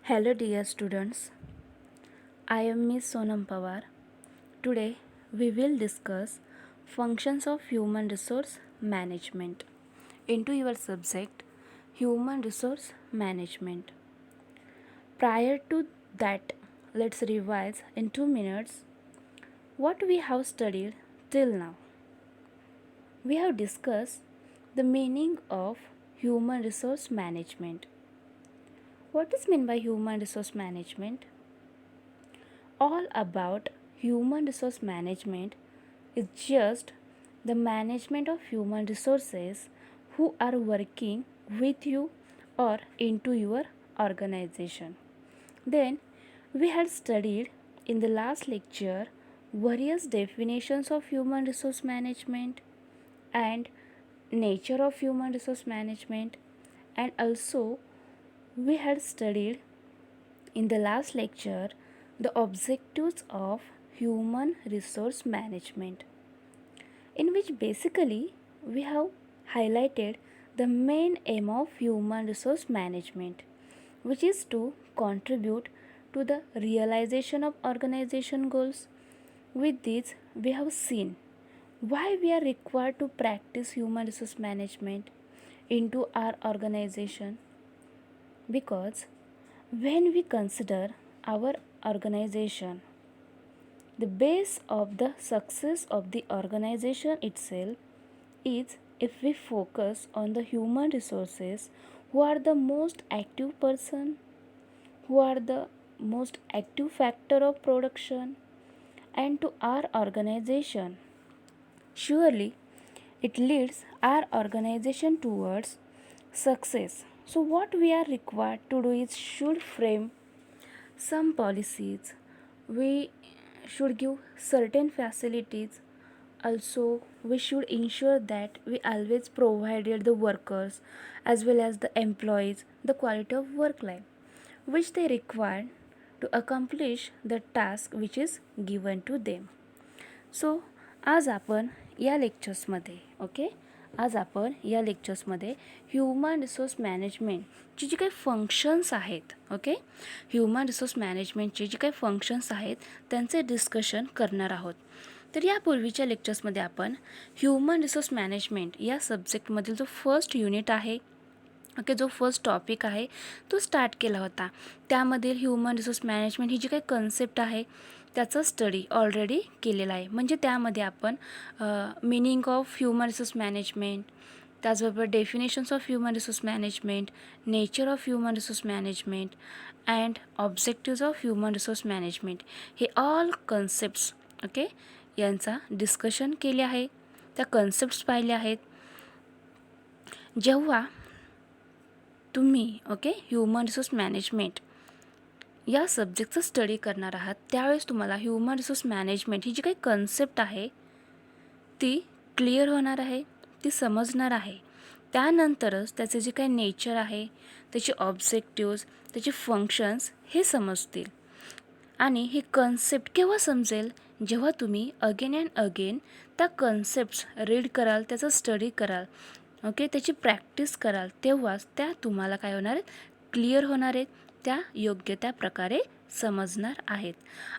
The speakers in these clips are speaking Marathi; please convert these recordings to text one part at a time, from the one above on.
Hello, dear students. I am Miss Sonam Pawar. Today, we will discuss functions of human resource management into your subject human resource management. Prior to that, let's revise in 2 minutes what we have studied till now. We have discussed the meaning of human resource management. What is meant by human resource management? All about human resource management is just the management of human resources who are working with you or into your organization. Then we had studied in the last lecture various definitions of human resource management and nature of human resource management, and also we had studied in the last lecture the objectives of human resource management, in which basically we have highlighted the main aim of human resource management, which is to contribute to the realization of organization goals. With this, we have seen why we are required to practice human resource management into our organization, because when we consider our organization, the base of the success of the organization itself is if we focus on the human resources who are the most active person, who are the most active factor of production and to our organization. Surely it leads our organization towards success. So what we are required to do is should frame some policies. We should give certain facilities. Also, we should ensure that we always provided the workers as well as the employees the quality of work life which they require to accomplish the task which is given to them. So आज आपण या लेक्चर्समध्ये आज आपण या लेक्चर्समध्ये ह्युमन रिसोर्स मॅनेजमेंटची जी काही फंक्शन्स आहेत ह्युमन रिसोर्स मॅनेजमेंटचे जे काही फंक्शन्स आहेत त्यांचे डिस्कशन करणार आहोत. तर यापूर्वीच्या लेक्चर्समध्ये आपण ह्युमन रिसोर्स मॅनेजमेंट या सब्जेक्टमधील जो फर्स्ट युनिट आहे जो फर्स्ट टॉपिक आहे तो स्टार्ट केला होता. त्यामधील ह्युमन रिसोर्स मॅनेजमेंट ही जी काही कन्सेप्ट आहे त्याचा स्टडी ऑलरेडी केलेला आहे. म्हणजे त्यामध्ये आपण meaning of human resource management, त्याचबरोबर definitions of human resource management, nature of human resource management and objectives of human resource management हे ऑल कन्सेप्ट्स यांचा डिस्कशन केले आहे. त्या कन्सेप्ट्स पाहिले आहेत. जेव्हा तुम्ही ह्युमन रिसोर्स मॅनेजमेंट या सब्जेक्टचं स्टडी करणार आहात त्यावेळेस तुम्हाला ह्युमन रिसोर्स मॅनेजमेंट ही जी काही कन्सेप्ट आहे ती क्लिअर होणार आहे, ती समजणार आहे. त्यानंतरच त्याचे जे काही नेचर आहे, त्याचे ऑब्जेक्टिव्ज, त्याचे फंक्शन्स हे समजतील. आणि ही कन्सेप्ट केव्हा समजेल, जेव्हा तुम्ही अगेन अँड अगेन त्या कन्सेप्ट्स रीड कराल, त्याचा स्टडी कराल, त्याची प्रॅक्टिस कराल, तेव्हाच त्या तुम्हाला काय होणार आहेत, क्लिअर होणार आहेत, त्या योग्य त्या प्रकारे समजणार आहेत.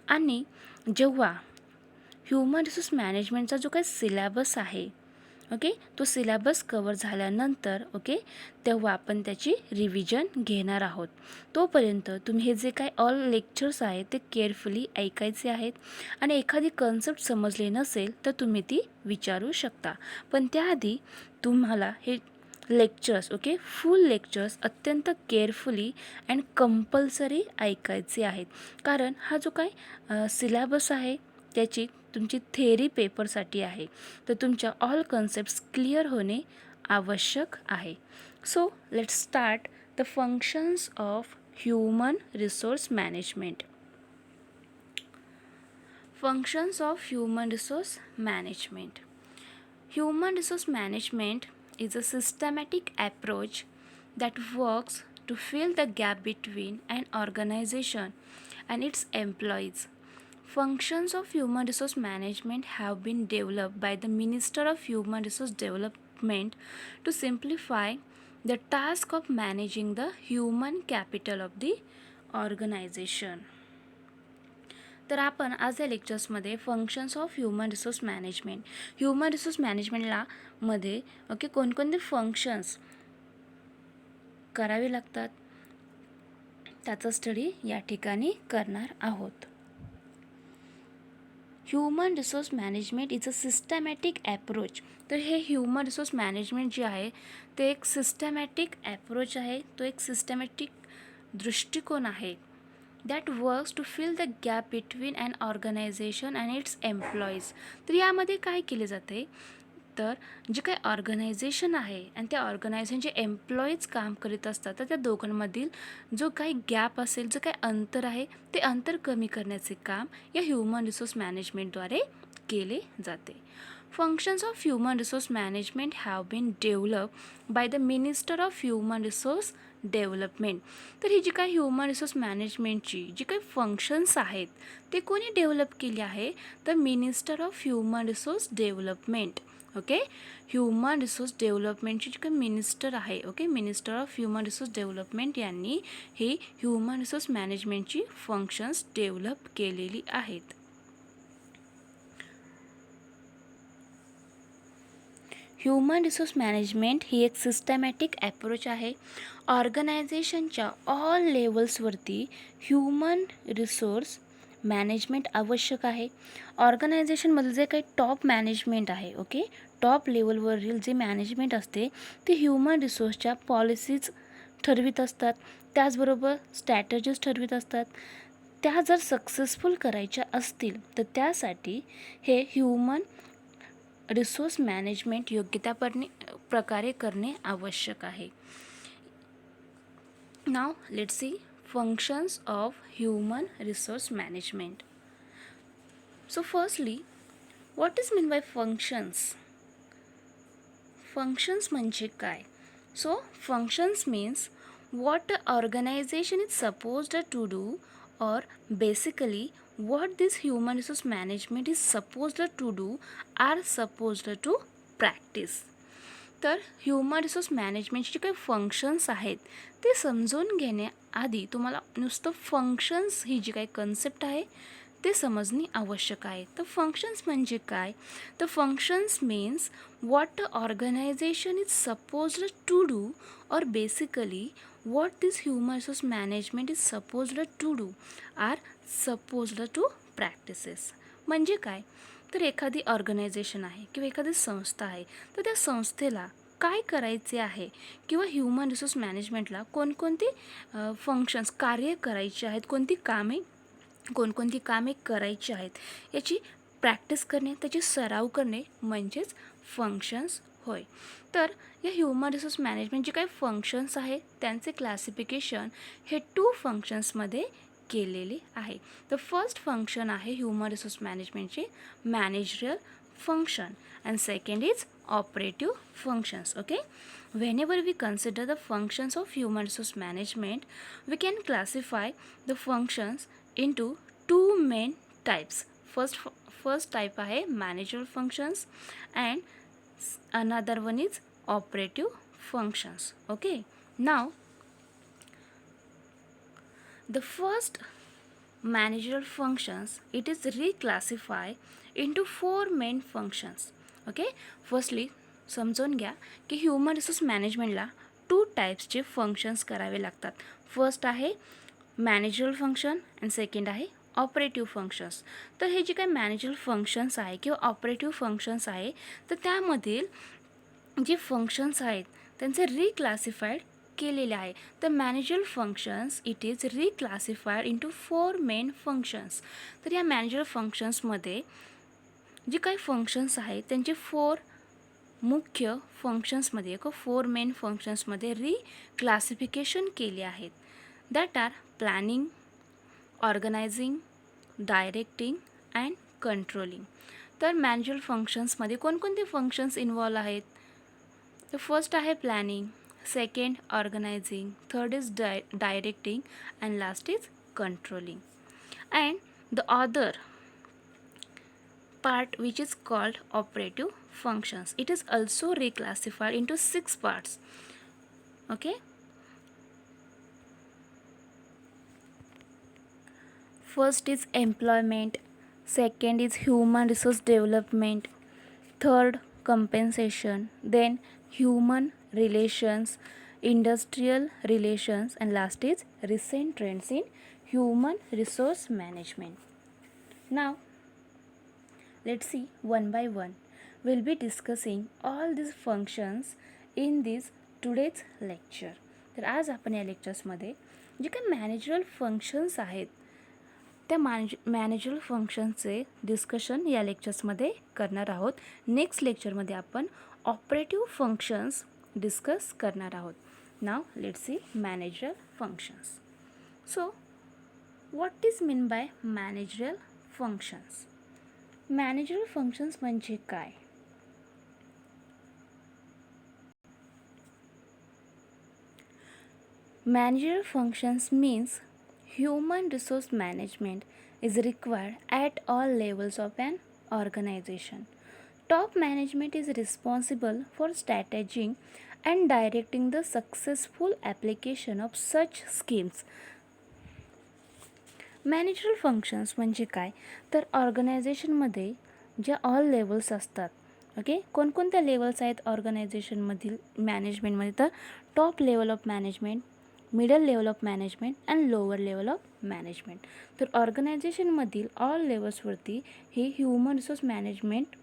आणि जेव्हा ह्युमन रिसोर्स मॅनेजमेंटचा जो काही सिलॅबस आहे तो सिलॅबस कवर झाल्यानंतर तेव्हा आपण त्याची रिव्हिजन घेणार आहोत. तोपर्यंत तुम्ही हे जे काही ऑल लेक्चर्स आहेत ते केअरफुली ऐकायचे आहेत. आणि एखादी कन्सेप्ट समजली नसेल तर तुम्ही ती विचारू शकता. पण त्याआधी तुम्हाला हे लेक्चर्स फुल लेक्चर्स अत्यंत केअरफुली अँड कंपल्सरी ऐकायचे आहेत. कारण हा जो काही सिलॅबस आहे त्याची तुमची थेअरी पेपरसाठी आहे. तर तुमच्या ऑल कन्सेप्ट्स क्लिअर होणे आवश्यक आहे. So let's start the functions of human resource management. Functions of human resource management. Human resource management is a systematic approach that works to fill the gap between an organization and its employees. Functions of human resource management have been developed by the Minister of Human Resource Development to simplify the task of managing the human capital of the organisation. तर आपण आज या लेक्चर्समध्ये फंक्शन्स ऑफ ह्युमन रिसोर्स मॅनेजमेंटला मध्ये कोणकोणते फंक्शन्स करावे लागतात त्याचा स्टडी या ठिकाणी करणार आहोत. Human resource management is a systematic approach. तर हे ह्युमन रिसोर्स मॅनेजमेंट जे आहे ते एक सिस्टमॅटिक ॲप्रोच आहे, तो एक सिस्टमॅटिक दृष्टिकोन आहे that works to fill the gap between an organisation and its employees. तर यामध्ये काय केले जाते, तर जे काही ऑर्गनायझेशन आहे आणि त्या ऑर्गनायझेशनचे एम्प्लॉईज काम करीत असतात, तर त्या दोघांमधील जो काही गॅप असेल, जो काही अंतर आहे, ते अंतर कमी करण्याचे काम या ह्युमन रिसोर्स मॅनेजमेंटद्वारे केले जाते. Functions of human resource management have been develop by the minister of human resource development. तर ही जी काही ह्युमन रिसोर्स मॅनेजमेंटची जी काही फंक्शन्स आहेत ते कोणी डेव्हलप केली आहे, तर minister of human resource development. Okay, human resource डेव्हलपमेंटची जी काही मिनिस्टर आहे, minister of human resource development यांनी ही ह्युमन रिसोर्स मॅनेजमेंटची फंक्शन्स डेव्हलप केलेली आहेत. ह्युमन रिसोर्स मॅनेजमेंट ही एक सिस्टमॅटिक ॲप्रोच आहे. ऑर्गनायझेशनच्या ऑल लेवल्सवरती ह्युमन रिसोर्स मॅनेजमेंट आवश्यक आहे. ऑर्गनायझेशनमधील जे काही टॉप मॅनेजमेंट आहे, टॉप लेवलवरील जे मॅनेजमेंट असते ते ह्युमन रिसोर्सच्या पॉलिसीज ठरवित असतात, त्याचबरोबर स्ट्रॅटजीज ठरवित असतात. त्या जर सक्सेसफुल करायच्या असतील तर त्यासाठी हे ह्युमन रिसोर्स मॅनेजमेंट योग्य त्या प्रकारे करणे आवश्यक आहे. Now let's see functions of human resource management. So firstly, what is mean by functions? Functions म्हणजे काय? So functions means what the organization is supposed to do, or basically what this human resource management is supposed to do are supposed to practice. तर ह्युमन रिसोर्स मॅनेजमेंटचे काही फंक्शन्स आहेत ते समजून घेण्याआधी तुम्हाला नुसतं फंक्शन्स ही जी काही कन्सेप्ट आहे ते समजणे आवश्यक आहे. तर फंक्शन्स म्हणजे काय? तर functions means what the organization is supposed to do, or basically what this human resource management is supposed to do are supposed to practices. म्हणजे काय? तर एखादी ऑर्गनायझेशन आहे किंवा एखादी संस्था आहे, तर त्या संस्थेला काय करायचे आहे किंवा ह्युमन रिसोर्स मॅनेजमेंटला कोणकोणती फंक्शन्स कार्य करायची आहेत, कोणकोणती कामे करायची आहेत याची प्रॅक्टिस करणे, त्याची सराव करणे म्हणजेच फंक्शन्स होय. तर या ह्युमन रिसोर्स मॅनेजमेंट जे काही फंक्शन्स आहे त्यांचे क्लासिफिकेशन हे 2 फंक्शन्समध्ये केलेले आहे. तर फर्स्ट फंक्शन आहे ह्युमन रिसोर्स मॅनेजमेंटचे managerial function and second is operative functions. Whenever we consider the functions of human resource management, we can classify the functions into 2 main types. First type आहे managerial functions and another one is operative functions. Now the first managerial functions, it is reclassified into 4 main functions. Firstly समजून घ्या की ह्युमन रिसोर्स मॅनेजमेंटला 2 टाईप्सचे फंक्शन्स करावे लागतात. फर्स्ट आहे मॅनेजरियल फंक्शन अँड सेकंड आहे ऑपरेटिव्ह फंक्शन्स. तर हे जे काही मॅनेजरियल फंक्शन्स आहे किंवा ऑपरेटिव्ह फंक्शन्स आहे तर त्यामधील जे फंक्शन्स आहेत त्यांचे रिक्लासिफाईड केलेले आहे. तर managerial functions it is reclassified into 4 main functions. तर या मॅनेजरियल फंक्शन्समध्ये जे काही फंक्शन्स आहेत त्यांचे 4 मुख्य फंक्शन्समध्ये 4 मेन फंक्शन्समध्ये रिक्लासिफिकेशन केले आहेत. That are planning, organising, directing and controlling. तर मॅनेजरियल फंक्शन्समध्ये कोणकोणते फंक्शन्स इन्व्हॉल्व आहेत? तर फर्स्ट आहे planning, second organising, third is directing and last is controlling. And the other part which is called operative functions, it is also reclassified into 6 parts. First is employment, second is human resource development, third compensation, then human relations, industrial relations, and last is recent trends in human resource management. Now let's see one by one. We'll be discussing all these functions in this today's lecture. तर आज आपण या लेक्चर्समध्ये जे काही मॅनेजरल फंक्शन्स आहेत त्या मॅनेजरल फंक्शनचे डिस्कशन या लेक्चर्समध्ये करणार आहोत. नेक्स्ट लेक्चरमध्ये आपण ऑपरेटिव्ह फंक्शन्स डिस्कस करणार आहोत. Now let's see managerial functions. So what is mean by managerial functions? Managerial functions म्हणजे काय? Managerial functions means human resource management is required at all levels of an organization. Top management is responsible for strategizing and directing the successful application of such schemes. Managerial functions म्हणजे काय? तर ऑर्गनायझेशनमध्ये ज्या ऑल लेवल्स असतात, ओके, कोणकोणत्या लेवल्स आहेत ऑर्गनायझेशनमधील मॅनेजमेंटमध्ये? तर top level of management, middle level of management and lower level of management. तर ऑर्गनायझेशनमधील ऑल लेवल्सवरती हे ह्युमन रिसोर्स मॅनेजमेंट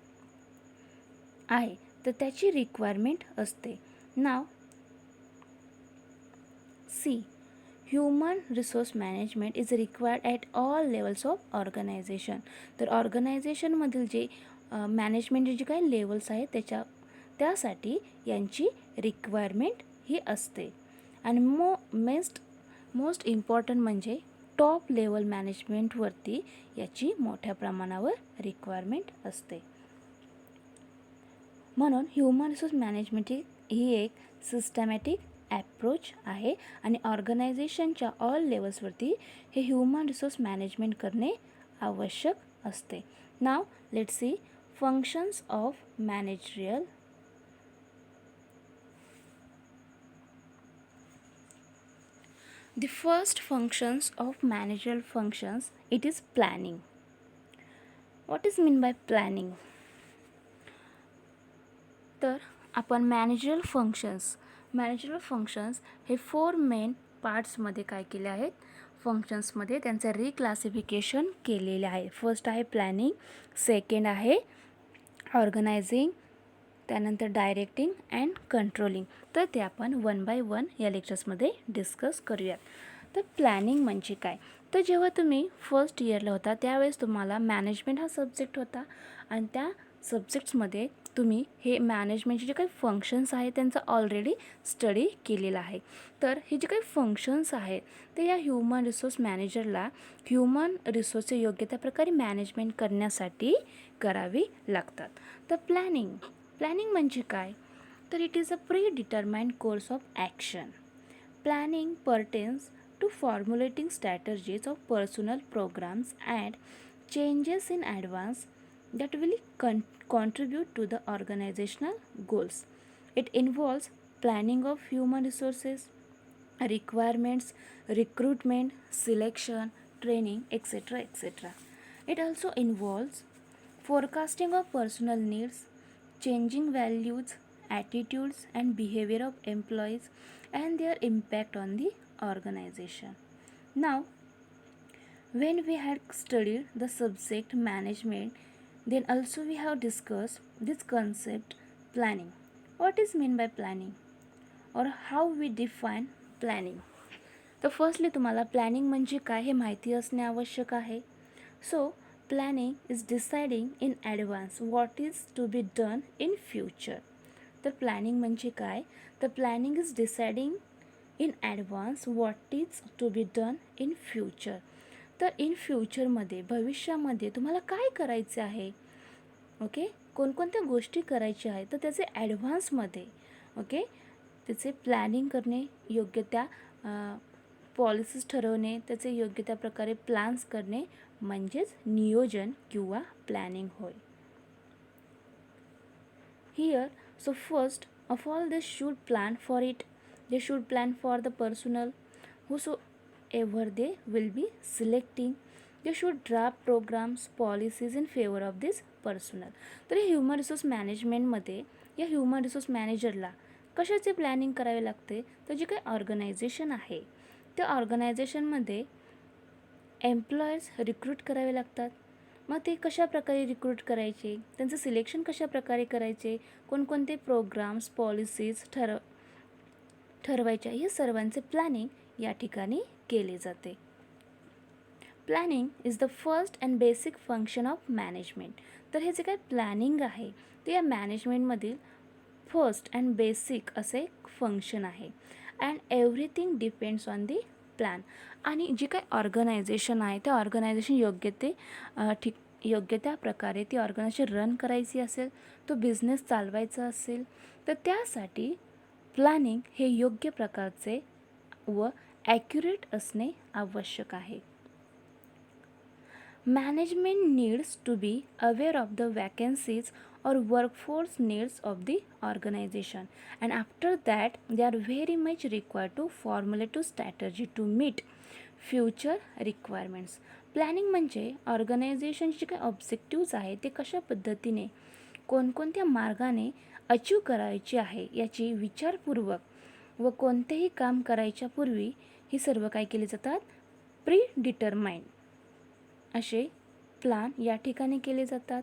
आहे, तर त्याची रिक्वायरमेंट असते. Now see human resource management is required at all levels of organization. तर ऑर्गनायझेशनमधील जे मॅनेजमेंटचे जे काही लेवल्स आहेत त्यासाठी यांची रिक्वायरमेंट ही असते. आणि मोस्ट इम्पॉर्टंट म्हणजे टॉप लेवल मॅनेजमेंटवरती याची मोठ्या प्रमाणावर रिक्वायरमेंट असते. म्हणून ह्युमन रिसोर्स मॅनेजमेंट ही एक सिस्टमॅटिक ॲप्रोच आहे आणि ऑर्गनायझेशनच्या ऑल लेवल्सवरती हे ह्युमन रिसोर्स मॅनेजमेंट करणे आवश्यक असते. Now let's see functions of managerial. The first functions of managerial functions, it is planning. What is mean by planning? तर आपण मॅनेजरियल फंक्शन्स हे 4 मेन पार्ट्समध्ये काय केले आहेत? फंक्शन्समध्ये त्यांचं रिक्लासिफिकेशन केलेले आहे. फर्स्ट आहे प्लॅनिंग, सेकंड आहे ऑर्गनायझिंग, त्यानंतर डायरेक्टिंग अँड कंट्रोलिंग. तर ते आपण वन बाय वन या लेक्चर्समध्ये डिस्कस करूयात. तर प्लॅनिंग म्हणजे काय? तर जेव्हा तुम्ही फर्स्ट इयरला होता त्यावेळेस तुम्हाला मॅनेजमेंट हा सब्जेक्ट होता आणि त्या सब्जेक्ट्समध्ये तुम्ही हे मॅनेजमेंटचे जे काही फंक्शन्स आहेत त्यांचा ऑलरेडी स्टडी केलेला आहे. तर हे जे काही फंक्शन्स आहेत ते या ह्युमन रिसोर्स मॅनेजरला ह्युमन रिसोर्सचे योग्य त्या प्रकारे मॅनेजमेंट करण्यासाठी करावी लागतात. तर प्लॅनिंग म्हणजे काय? तर it is a predetermined course of action. Planning pertains to formulating strategies of personal programs and changes in advance that will contribute to the organizational goals. It involves planning of human resources, requirements, recruitment, selection, training, etc. etc. It also involves forecasting of personal needs, changing values, attitudes, and behavior of employees and their impact on the organization. Now, when we had studied the subject management, then also we have discussed this concept planning. What is mean by planning or how we define planning? तर फर्स्टली तुम्हाला प्लॅनिंग म्हणजे काय हे माहिती असणे आवश्यक आहे. So planning is deciding in advance what is to be done in future. तर प्लॅनिंग म्हणजे काय? तर planning is deciding in advance what is to be done in future. तर इन फ्युचरमध्ये भविष्यामध्ये तुम्हाला काय करायचे आहे, ओके, कोणकोणत्या गोष्टी करायच्या आहेत तर त्याचे ॲडव्हान्समध्ये, ओके, त्याचे प्लॅनिंग करणे, योग्य त्या पॉलिसीज ठरवणे, त्याचे योग्य त्या प्रकारे प्लॅन्स करणे म्हणजेच नियोजन किंवा प्लॅनिंग होय. Here so first of all they should plan for it. They should plan for the personnel whosoever they will be selecting. They should draft programs policies in favour of this personnel. तर ह्युमन रिसोर्स मॅनेजमेंटमध्ये या ह्युमन रिसोर्स मॅनेजरला कशाचे प्लॅनिंग करावे लागते, तर जे काही ऑर्गनायझेशन आहे त्या ऑर्गनायझेशनमध्ये एम्प्लॉयर्स रिक्रूट करावे लागतात. मग ते कशाप्रकारे रिक्रूट करायचे, त्यांचं सिलेक्शन कशाप्रकारे करायचे, कोणकोणते प्रोग्राम्स पॉलिसीज ठरवायच्या, हे सर्वांचे प्लॅनिंग या ठिकाणी केले जाते. Planning is the first and basic function of management. तर हे जे काही प्लॅनिंग आहे ते या मॅनेजमेंटमधील फर्स्ट अँड बेसिक असे एक फंक्शन आहे. And everything depends on the plan. आणि जी काही ऑर्गनायझेशन आहे त्या ऑर्गनायझेशन योग्य त्या प्रकारे ती ऑर्गनायझेशन रन करायची असेल, तो बिझनेस चालवायचा असेल, तर त्यासाठी प्लॅनिंग हे योग्य प्रकारचे व ॲक्युरेट असणे आवश्यक आहे. Management needs to be aware of the vacancies or workforce needs of the organization, and after that they are very much required to formulate a strategy to meet future requirements. Planning म्हणजे ऑर्गनायझेशनचे काही ऑब्जेक्टिव्ज आहे ते कशा पद्धतीने कोणकोणत्या मार्गाने अचीव करायचे आहे याची विचारपूर्वक व कोणतेही काम करायच्या पूर्वी ही सर्व काय केले जातात, प्री डिटरमाइंड असे प्लॅन या ठिकाणी केले जातात.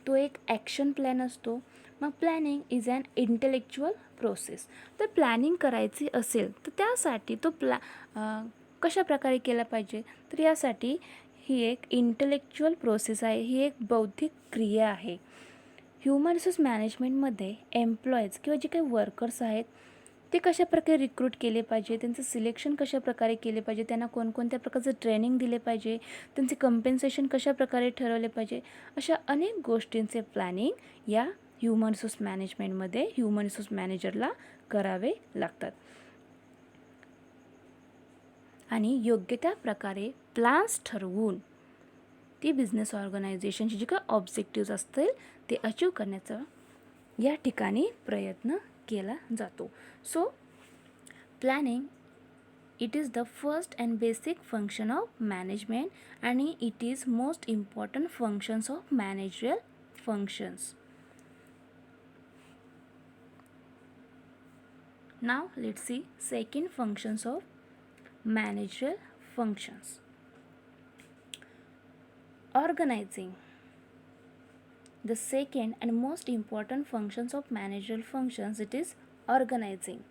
तो एक ॲक्शन प्लॅन असतो. मग planning is an intellectual process. तर प्लॅनिंग करायची असेल तर त्यासाठी तो कशा प्रकारे केला पाहिजे, तर यासाठी ही एक इंटेलेक्च्युअल प्रोसेस आहे, ही एक बौद्धिक क्रिया आहे. ह्युमन रिसोर्स मॅनेजमेंटमध्ये एम्प्लॉईज किंवा जे काही वर्कर्स आहेत ते कशाप्रकारे रिक्रूट केले पाहिजे, त्यांचं सिलेक्शन कशाप्रकारे केले पाहिजे, त्यांना कोणकोणत्या प्रकारचं ट्रेनिंग दिले पाहिजे, त्यांचे कम्पेन्सेशन कशाप्रकारे ठरवले पाहिजे, अशा अनेक गोष्टींचे प्लॅनिंग या ह्युमन रिसोर्स मॅनेजमेंटमध्ये ह्युमन रिसोर्स मॅनेजरला करावे लागतात. आणि योग्य त्या प्रकारे प्लॅन्स ठरवून ती बिझनेस ऑर्गनायझेशनची जी काही ऑब्जेक्टिव्ज असतील ते अचीव करण्याचा या ठिकाणी प्रयत्न केला जातो. So planning it is the first and basic function of management and it is most important functions of managerial functions. Now let's see second functions of managerial functions. Organizing. The second and most important functions of managerial functions, it is organizing.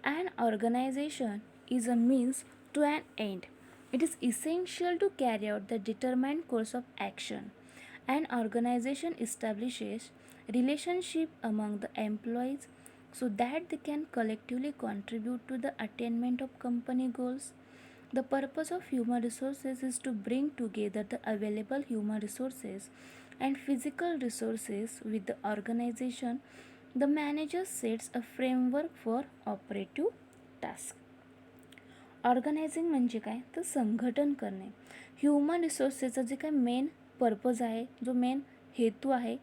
An organization is a means to an end. It is essential to carry out the determined course of action. An organization establishes relationship among the employees so that they can collectively contribute to the attainment of company goals. The purpose of human resources is to bring together the available human resources and physical resources with the organization. The manager sets a framework for operative tasks. Organising म्हणजे काय, तर संघटन करणे. ह्युमन रिसोर्सेसचा जे काय मेन पर्पज आहे, जो मेन हेतू आहे,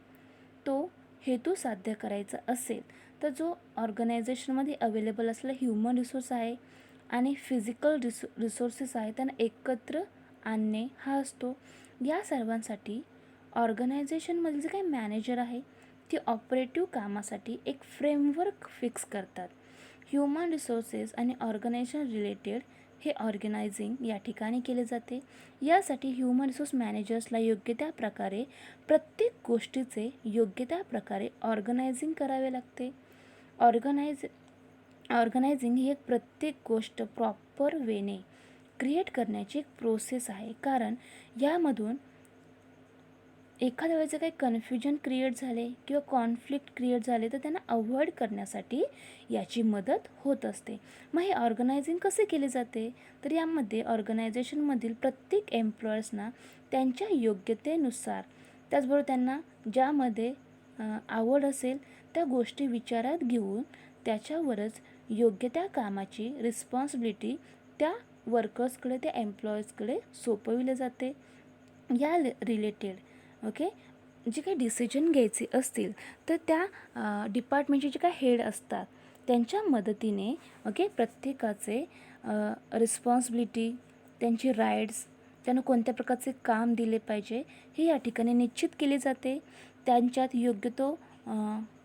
तो हेतू साध्य करायचा असेल तर जो ऑर्गनायझेशनमध्ये अवेलेबल असलेला ह्युमन रिसोर्स आहे आणि फिजिकल रिसोर्सेस आहे त्यांना एकत्र आणणे हा असतो. या सर्वांसाठी ऑर्गनायझेशनमधील जे काही मॅनेजर आहे ते ऑपरेटिव्ह कामासाठी एक फ्रेमवर्क फिक्स करतात. ह्युमन रिसोर्सेस आणि ऑर्गनायझेशन रिलेटेड हे ऑर्गनायझिंग या ठिकाणी केले जाते. यासाठी ह्युमन रिसोर्स मॅनेजर्सला योग्य त्या प्रकारे प्रत्येक गोष्टीचे योग्य त्या प्रकारे ऑर्गनायझिंग करावे लागते. ऑर्गनायझिंग ही एक प्रत्येक गोष्ट प्रॉपर वेने क्रिएट करण्याची एक प्रोसेस आहे. कारण यामधून एखाद्या वेळेचं काही कन्फ्युजन क्रिएट झाले किंवा कॉन्फ्लिक्ट क्रिएट झाले तर त्यांना अवॉइड करण्यासाठी याची मदत होत असते. मग हे ऑर्गनायझिंग कसे केले जाते, तर यामध्ये ऑर्गनायझेशनमधील प्रत्येक एम्प्लॉयर्सना त्यांच्या योग्यतेनुसार, त्याचबरोबर त्यांना ज्यामध्ये आवड असेल त्या गोष्टी विचारात घेऊन त्याच्यावरच योग्य त्या कामाची रिस्पॉन्सिबिलिटी त्या वर्कर्सकडे, त्या एम्प्लॉईजकडे सोपविले जाते. या रिलेटेड जे काही डिसिजन घ्यायचे असतील तर त्या डिपार्टमेंटचे जे काही हेड असतात त्यांच्या मदतीने प्रत्येकाचे रिस्पॉन्सिबिलिटी, त्यांची राईट्स, त्यांना कोणत्या प्रकारचे काम दिले पाहिजे हे या ठिकाणी निश्चित केले जाते. त्यांच्यात योग्य तो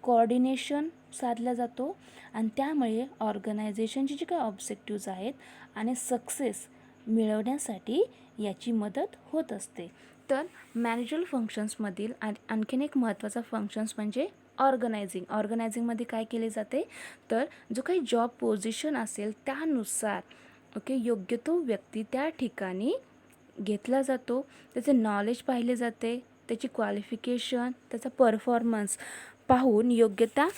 कोऑर्डिनेशन साधला जातो आणि त्यामुळे ऑर्गनायझेशनचे जे काही ऑब्जेक्टिव्ज आहेत आणि सक्सेस मिळवण्यासाठी याची मदत होत असते. तर मॅनेजरल फंक्शन्समधील आणखीन एक महत्त्वाचा फंक्शन्स म्हणजे ऑर्गनायझिंगमध्ये काय केले जाते, तर जो काही जॉब पोझिशन असेल त्यानुसार योग्य तो व्यक्ती त्या ठिकाणी घेतला जातो. त्याचे नॉलेज पाहिले जाते, त्याची क्वालिफिकेशन, त्याचा परफॉर्मन्स पाहून योग्यता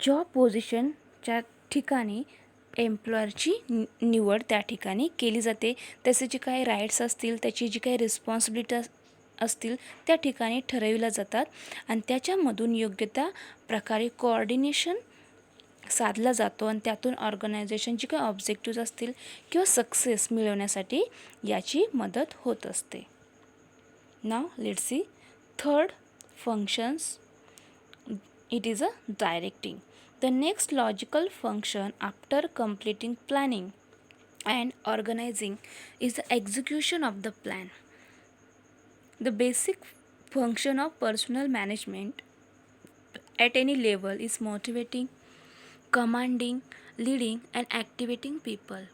जॉब पोझिशनच्या ठिकाणी एम्प्लॉयरची निवड त्या ठिकाणी केली जाते. त्याचे जे काही राईट्स असतील, त्याची जी काही रिस्पॉन्सिबिलिटी असतील त्या ठिकाणी ठरविल्या जातात आणि त्याच्यामधून योग्य त्या प्रकारे कोऑर्डिनेशन साधला जातो आणि त्यातून ऑर्गनायझेशनची काही ऑब्जेक्टिव्ज असतील किंवा सक्सेस मिळवण्यासाठी याची मदत होत असते. Now let's see third functions. It is a directing. The next logical function after completing planning and organizing is the execution of the plan. The basic function of personal management at any level is motivating, commanding, leading, and activating people.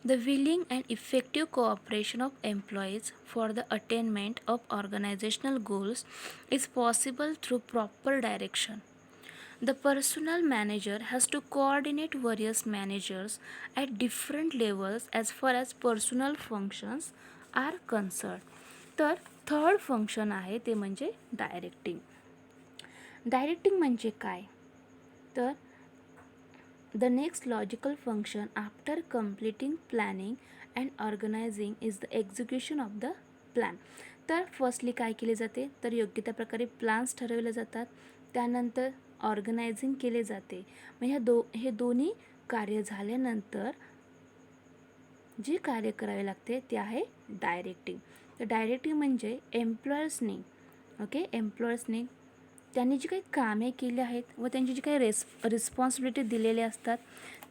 The willing and effective cooperation of employees for the attainment of organizational goals is possible through proper direction. The personal manager has to coordinate various managers at different levels as far as personal functions are concerned. तर थर्ड फंक्शन आहे ते म्हणजे डायरेक्टिंग. डायरेक्टिंग म्हणजे काय, तर the next logical function after completing planning and organising is the execution of the plan. तर फर्स्टली काय केले जाते, तर योग्य त्या प्रकारे प्लॅन्स ठरवले जातात, त्यानंतर ऑर्गनायझिंग केले जाते. मग हे दोन्ही कार्य झाल्यानंतर जे कार्य करावे लागते ते आहे डायरेक्टिंग. तर डायरेक्टिंग म्हणजे एम्प्लॉयर्सनी त्यांनी जी काही कामे केली आहेत व त्यांची जी काही रिस्पॉन्सिबिलिटी दिलेल्या असतात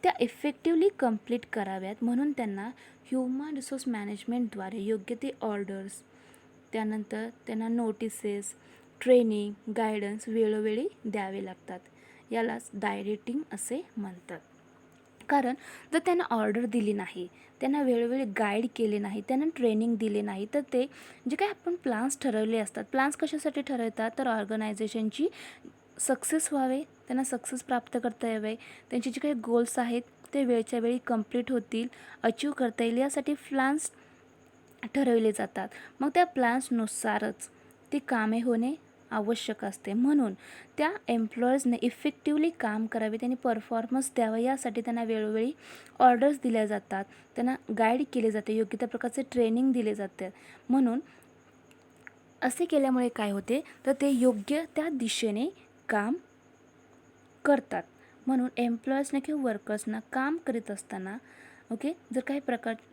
त्या इफेक्टिवली कंप्लीट कराव्यात, म्हणून त्यांना ह्युमन रिसोर्स मॅनेजमेंटद्वारे योग्य ते ऑर्डर्स, त्यानंतर त्यांना नोटिसेस, ट्रेनिंग, गायडन्स वेळोवेळी द्यावे लागतात. यालाच डायरेक्टिंग असे म्हणतात. कारण जर त्यांना ऑर्डर दिली नाही, त्यांना वेळोवेळी गाईड केले नाही, त्यांना ट्रेनिंग दिले नाही, तर ते जे काही आपण प्लॅन्स ठरवले असतात, प्लॅन्स कशासाठी ठरवतात, तर ऑर्गनायझेशनची सक्सेस व्हावे, त्यांना सक्सेस प्राप्त करता यावे, त्यांचे जे काही गोल्स आहेत ते वेळच्या वेळी कंप्लीट होतील, अचीव करता येईल यासाठी प्लॅन्स ठरवले जातात. मग त्या प्लॅन्सनुसारच ती कामे होणे आवश्यक असते. म्हणून त्या एम्प्लॉयर्सने इफेक्टिवली काम करावे, त्यांनी परफॉर्मन्स द्यावा, यासाठी त्यांना वेळोवेळी ऑर्डर्स दिल्या जातात, त्यांना गाईड केले जाते, योग्य त्या प्रकारचे ट्रेनिंग दिले जाते. म्हणून असे केल्यामुळे काय होते, तर ते योग्य त्या दिशेने काम करतात. म्हणून एम्प्लॉयर्सना किंवा वर्कर्सना काम करीत असताना जर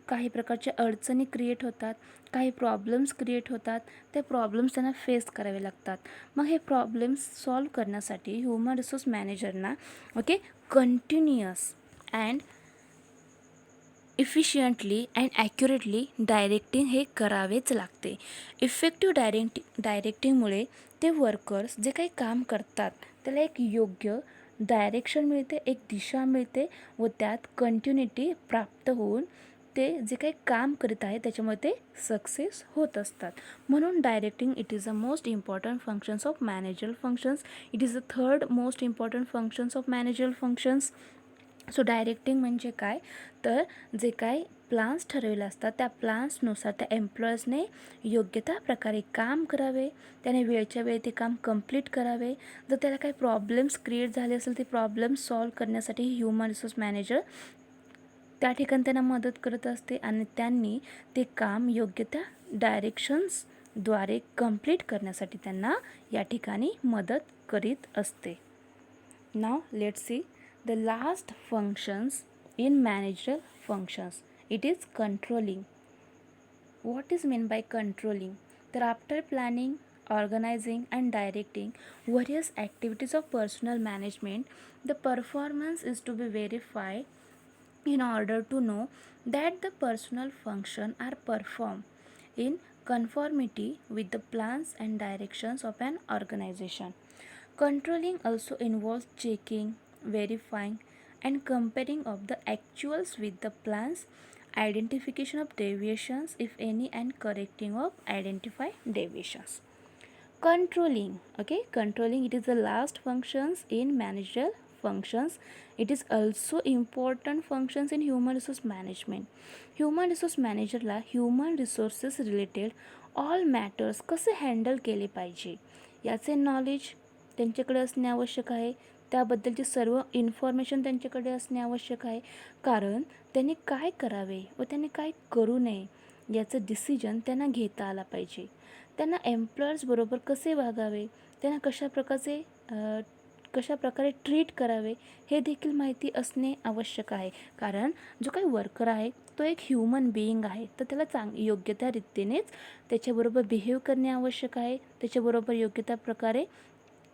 काही प्रकारच्या अडचणी क्रिएट होतात, काही प्रॉब्लेम्स क्रिएट होतात, ते प्रॉब्लेम्स त्यांना फेस करावे लागतात. मग हे प्रॉब्लेम्स सॉल्व करण्यासाठी ह्युमन रिसोर्स मॅनेजरना continuous and efficiently and accurately directing हे करावेच लागते. इफेक्टिव्ह डायरेक्टिंगमुळे ते वर्कर्स जे काही काम करतात त्याला एक योग्य डायरेक्शन मिळते, एक दिशा मिळते व त्यात कंटिन्युटी प्राप्त होऊन ते जे काही काम करीत आहे त्याच्यामध्ये सक्सेस होत असतात. म्हणून directing it is the most important functions of managerial functions. It is the third most important functions of managerial functions. So directing म्हणजे काय, तर जे काही प्लॅन्स ठरवले असतात त्या प्लॅन्सनुसार त्या एम्प्लॉयर्सने योग्य त्या प्रकारे काम करावे, त्याने वेळच्या वेळी ते काम कंप्लीट करावे. जर त्याला काही प्रॉब्लेम्स क्रिएट झाले असेल ते प्रॉब्लेम्स सॉल्व करण्यासाठी ह्युमन रिसोर्स मॅनेजर त्या ठिकाणी त्यांना मदत करत असते आणि त्यांनी ते काम योग्य त्या डायरेक्शन्सद्वारे कंप्लीट करण्यासाठी त्यांना या ठिकाणी मदत करीत असते. Now let's see the last functions in managerial functions. It is controlling. What is meant by controlling? That after planning, organizing and directing various activities of personal management, the performance is to be verified in order to know that the personal function are performed in conformity with the plans and directions of an organization. Controlling also involves checking, verifying, and comparing of the actuals with the plans, identification of deviations if any, and correcting of identified deviations. Controlling, okay, controlling, it is the last functions in managerial functions. It is also important functions in human resource management. Human resource मॅनेजरला human resources related all matters कसे हँडल केले पाहिजे याचे नॉलेज त्यांच्याकडे असणे आवश्यक आहे. त्याबद्दलची सर्व इन्फॉर्मेशन त्यांच्याकडे असणे आवश्यक आहे, कारण त्यांनी काय करावे व त्यांनी काय करू नये याचं डिसिजन त्यांना घेता आला पाहिजे. त्यांना एम्प्लॉयर्सबरोबर कसे वागावे, त्यांना कशा प्रकारे ट्रीट करावे हे देखील माहिती असणे आवश्यक आहे. कारण जो काही वर्कर आहे तो एक ह्युमन बिईंग आहे, तर त्याला योग्य त्या रीतीनेच त्याच्याबरोबर बिहेव करणे आवश्यक आहे. त्याच्याबरोबर योग्य त्या प्रकारे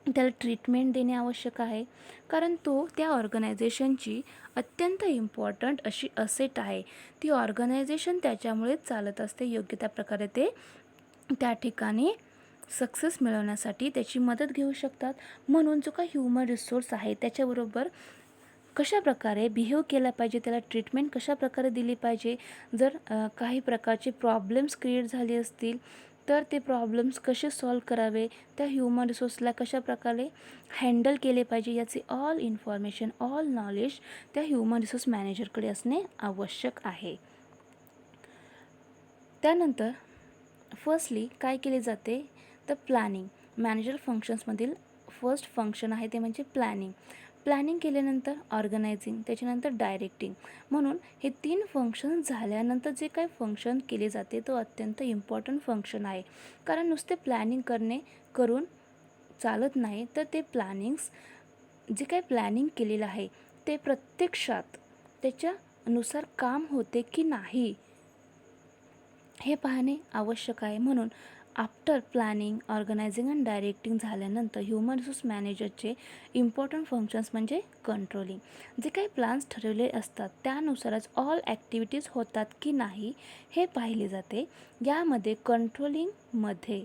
त्याला ट्रीटमेंट देणे आवश्यक आहे, कारण तो त्या ऑर्गनायझेशनची अत्यंत इम्पॉर्टंट अशी असेट आहे. ती ऑर्गनायझेशन त्याच्यामुळेच चालत असते. योग्य त्या प्रकारे ते त्या ठिकाणी सक्सेस मिळवण्यासाठी त्याची मदत घेऊ शकतात. म्हणून जो काही ह्युमन रिसोर्स आहे त्याच्याबरोबर कशा प्रकारे बिहेव केला पाहिजे, त्याला ट्रीटमेंट कशा प्रकारे दिली पाहिजे, जर काही प्रकारचे प्रॉब्लेम्स क्रिएट झाले असतील तर ते प्रॉब्लेम्स कसे सॉल्व करावे, त्या ह्युमन रिसोर्सला कशा प्रकारे हँडल केले पाहिजे याचे ऑल इन्फॉर्मेशन, ऑल नॉलेज त्या ह्युमन रिसोर्स मॅनेजरकडे असणे आवश्यक आहे. त्यानंतर फर्स्टली काय केले जाते तर प्लॅनिंग. मॅनेजर फंक्शन्समधील फर्स्ट फंक्शन आहे ते म्हणजे प्लॅनिंग. प्लॅनिंग केल्यानंतर ऑर्गनायझिंग, त्याच्यानंतर डायरेक्टिंग. म्हणून हे 3 फंक्शन झाल्यानंतर जे काही फंक्शन केले जाते तो अत्यंत इम्पॉर्टंट फंक्शन आहे. कारण नुसते प्लॅनिंग करून चालत नाही, तर ते जे काही प्लॅनिंग केलेलं आहे ते प्रत्यक्षात त्याच्यानुसार काम होते की नाही हे पाहणे आवश्यक आहे. म्हणून after planning, organising and directing झाल्यानंतर ह्युमन रिसोर्स मॅनेजरचे इम्पॉर्टंट फंक्शन्स म्हणजे कंट्रोलिंग. जे काही प्लॅन्स ठरवले असतात त्यानुसारच ऑल ॲक्टिव्हिटीज होतात की नाही हे पाहिले जाते. यामध्ये कंट्रोलिंगमध्ये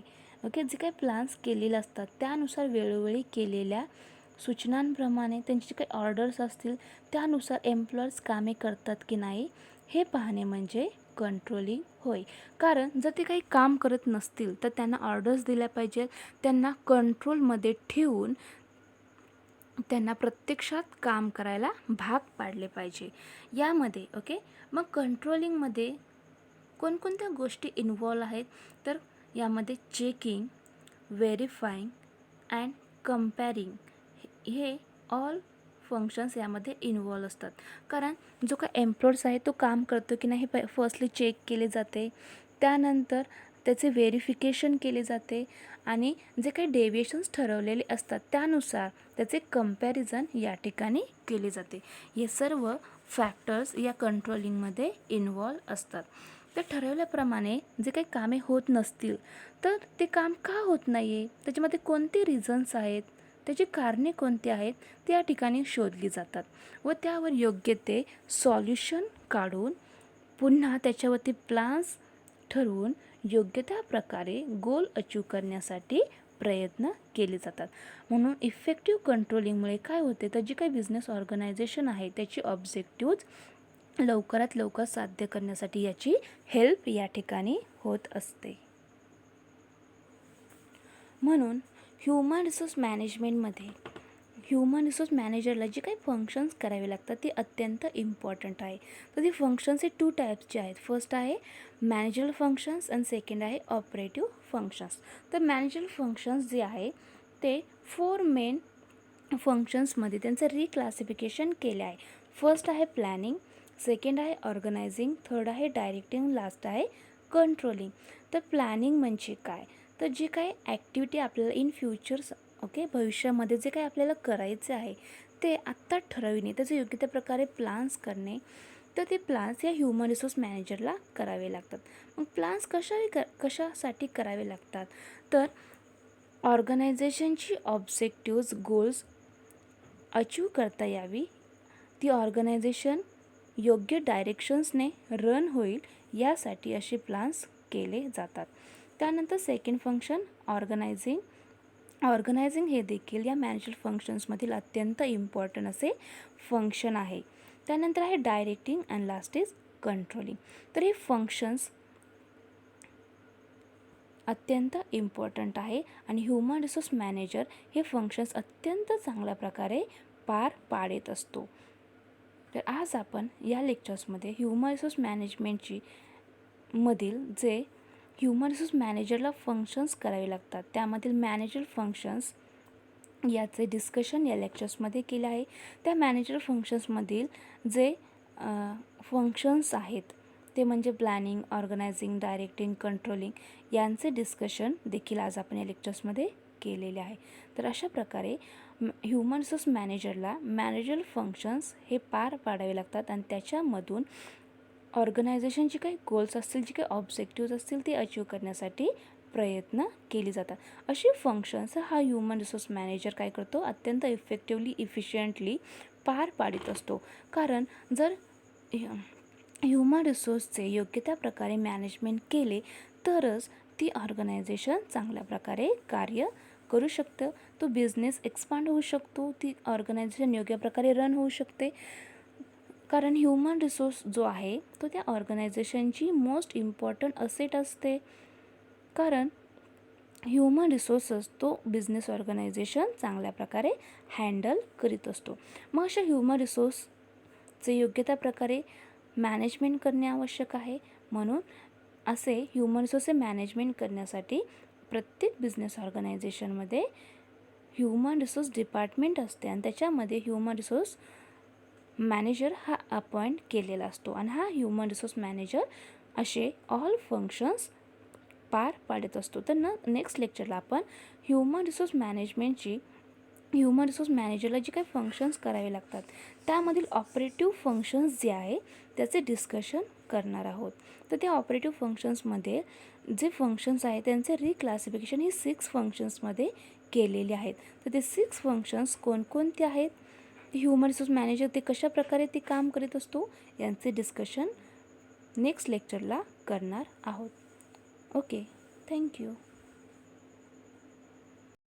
जे काही प्लॅन्स केलेले असतात त्यानुसार वेळोवेळी केलेल्या सूचनांप्रमाणे त्यांचे जे काही ऑर्डर्स असतील त्यानुसार एम्प्लॉयर्स कामे करतात की नाही हे पाहणे म्हणजे कंट्रोलिंग होय. कारण जर ते काही काम करत नसतील तर त्यांना ऑर्डर्स दिल्या पाहिजेत, त्यांना कंट्रोलमध्ये ठेवून त्यांना प्रत्यक्षात काम करायला भाग पाडले पाहिजे. यामध्ये मग कंट्रोलिंगमध्ये कोणकोणत्या गोष्टी इन्व्हॉल्व आहेत तर यामध्ये चेकिंग, व्हेरीफाईंग अँड कंपॅरिंग हे ऑल फंक्शन्स यामध्ये इन्व्हॉल्व असतात. कारण जो काही एम्प्लॉयर्स आहे तो काम करतो की नाही हे फर्स्टली चेक केले जाते. त्यानंतर त्याचे व्हेरिफिकेशन केले जाते आणि जे काही डेविएशन्स ठरवलेले असतात त्यानुसार त्याचे कंपॅरिझन या ठिकाणी केले जाते. हे सर्व फॅक्टर्स या कंट्रोलिंगमध्ये इन्व्हॉल्व असतात. तर ठरवल्याप्रमाणे जे काही कामे होत नसतील तर ते काम का होत नाही आहे, त्याच्यामध्ये कोणते रिझन्स आहेत, त्याची कारणे कोणती आहेत ते या ठिकाणी शोधली जातात व त्यावर योग्य ते सॉल्युशन काढून पुन्हा त्याच्यावरती प्लान्स ठरवून योग्य त्या प्रकारे गोल अचीव करण्यासाठी प्रयत्न केले जातात. म्हणून इफेक्टिव्ह कंट्रोलिंगमुळे काय होते तर जी काही बिझनेस ऑर्गनायझेशन आहे त्याची ऑब्जेक्टिव्ज लवकरात लवकर साध्य करण्यासाठी याची हेल्प या ठिकाणी होत असते. म्हणून ह्युमन रिसोर्स मॅनेजमेंटमध्ये ह्युमन रिसोर्स मॅनेजरला जे काही फंक्शन्स करावे लागतात ते अत्यंत इम्पॉर्टंट आहे. तर ती फंक्शन्स हे 2 टाईप्सचे आहेत. फर्स्ट आहे मॅनेजरल फंक्शन्स आणि सेकंड आहे ऑपरेटिव्ह फंक्शन्स. तर मॅनेजरल फंक्शन्स जे आहे ते 4 मेन फंक्शन्समध्ये त्यांचं रिक्लासिफिकेशन केले आहे. फर्स्ट आहे प्लॅनिंग, सेकंड आहे ऑर्गनायझिंग, थर्ड आहे डायरेक्टिंग, लास्ट आहे कंट्रोलिंग. तर प्लॅनिंग म्हणजे काय तर जे काही ॲक्टिव्हिटी आपल्याला इन फ्युचर्स भविष्यामध्ये जे काही आपल्याला करायचे आहे ते आत्ता ठरविणे, त्याचे योग्य त्या प्रकारे प्लान्स करणे. तर ते प्लान्स या ह्युमन रिसोर्स मॅनेजरला करावे लागतात. मग प्लान्स कशासाठी करावे लागतात तर ऑर्गनायझेशनची ऑब्जेक्टिव्ज, गोल्स अचीव करता यावी, ती ऑर्गनायझेशन योग्य डायरेक्शन्सने रन होईल यासाठी असे प्लान्स केले जातात. त्यानंतर सेकंड फंक्शन ऑर्गनायझिंग हे देखील या मॅनेजर फंक्शन्समधील अत्यंत इम्पॉर्टंट असे फंक्शन आहे. त्यानंतर आहे directing and last is controlling. तर हे फंक्शन्स अत्यंत इम्पॉर्टंट आहे आणि ह्युमन रिसोर्स मॅनेजर हे फंक्शन्स अत्यंत चांगल्या प्रकारे पार पाडत असतो. तर आज आपण या लेक्चर्समध्ये ह्युमन रिसोर्स मॅनेजमेंटची मधील जे ह्युमन रिसोर्स मॅनेजरला फंक्शन्स करावे लागतात त्यामधील मॅनेजर फंक्शन्स याचे डिस्कशन या लेक्चर्समध्ये केले आहे. त्या मॅनेजर फंक्शन्समधील जे फंक्शन्स आहेत ते म्हणजे प्लॅनिंग, ऑर्गनायझिंग, डायरेक्टिंग, कंट्रोलिंग यांचे डिस्कशन देखील आज आपण या लेक्चर्समध्ये केलेले आहे. तर अशा प्रकारे ह्युमन रिसोर्स मॅनेजरला मॅनेजर फंक्शन्स हे पार पाडावे लागतात आणि त्याच्यामधून ऑर्गनायझेशनची काही गोल्स असतील, जी काही ऑब्जेक्टिव्ज असतील ते अचीव करण्यासाठी प्रयत्न केले जातात. अशी फंक्शन्स हा ह्युमन रिसोर्स मॅनेजर काय करतो, अत्यंत इफेक्टिवली, इफिशियंटली पार पाडित असतो. कारण जर ह्युमन रिसोर्सचे योग्य त्या प्रकारे मॅनेजमेंट केले तरच ती ऑर्गनायझेशन चांगल्या प्रकारे कार्य करू शकतं, तो बिझनेस एक्सपांड होऊ शकतो, ती ऑर्गनायझेशन योग्य प्रकारे रन होऊ शकते. कारण ह्युमन रिसोर्स जो आहे तो त्या ऑर्गनायझेशनची मोस्ट इम्पॉर्टंट असेट असते. कारण ह्युमन रिसोर्सेस तो बिझनेस ऑर्गनायझेशन चांगल्या प्रकारे हँडल करीत असतो. मग अशा ह्युमन रिसोर्सचे योग्य त्या प्रकारे मॅनेजमेंट करणे आवश्यक आहे. म्हणून असे ह्युमन रिसोर्सचे मॅनेजमेंट करण्यासाठी प्रत्येक बिझनेस ऑर्गनायझेशनमध्ये ह्युमन रिसोर्स डिपार्टमेंट असते आणि त्याच्यामध्ये ह्युमन रिसोर्स मॅनेजर हा अपॉइंट केलेला असतो आणि हा ह्युमन रिसोर्स मॅनेजर असे ऑल फंक्शन्स पार पाडत असतो. तर नेक्स्ट लेक्चरला आपण ह्युमन रिसोर्स मॅनेजरला जे काही फंक्शन्स करावे लागतात त्यामधील ऑपरेटिव्ह फंक्शन्स जे आहे त्याचे डिस्कशन करणार आहोत. तर त्या ऑपरेटिव्ह फंक्शन्समध्ये जे फंक्शन्स आहेत त्यांचे रिक्लासिफिकेशन ही 6 फंक्शन्समध्ये केलेले आहेत. तर ते 6 फंक्शन्स कोणकोणते आहेत, ह्युमन रिसोर्स मॅनेजर ते कशा प्रकारे ते काम करीत असतो यांचे डिस्कशन नेक्स्ट लेक्चरला करणार आहोत. Okay, thank you.